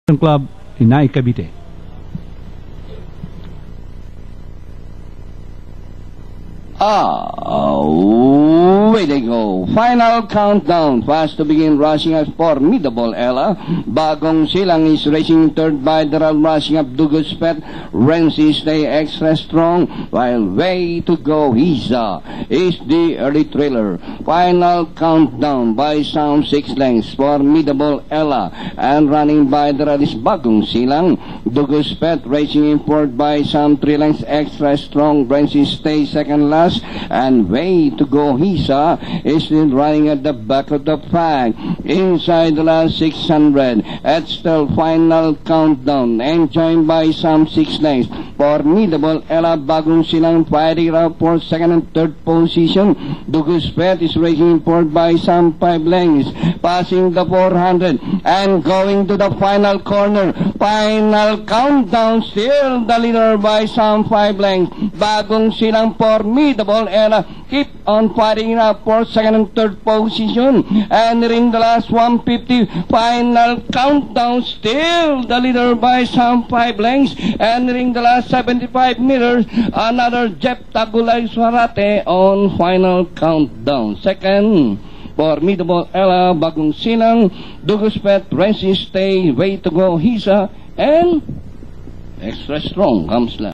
Club Inay Cavite. Way they go. Final countdown. Fast to begin, rushing as formidable Ella. Bagong Silang is racing third by the rushing up Dugus Pet. Renzi stay extra strong, while way to go Hiza is the early trailer. Final countdown by some 6 lengths. Formidable Ella and running by the is Bagong Silang. Dugus Pet racing in fourth by some 3 lengths extra strong. Renzi stay second last, and way to go Hiza is still running at the back of the pack inside the last 600. At still final countdown and joined by some 6 lengths. Formidable Ella, Bagong Silang fighting out for second and third position. Dugus Pet is racing forward by some 5 lengths, passing the 400 and going to the final corner. Final countdown, still the leader by some 5 lengths. Bagong Silang, Formidable Ella keep on fighting up for second and third position, and nearing the last 150. Final countdown, still the leader by some 5 lengths, and nearing the last 75 meters, another Jeff Tabulay Suarate on final countdown. Second, Formidable Ella, Bagong Silang, Dugus Pet, Renzi stay, way to go Hiza, and extra strong comes last.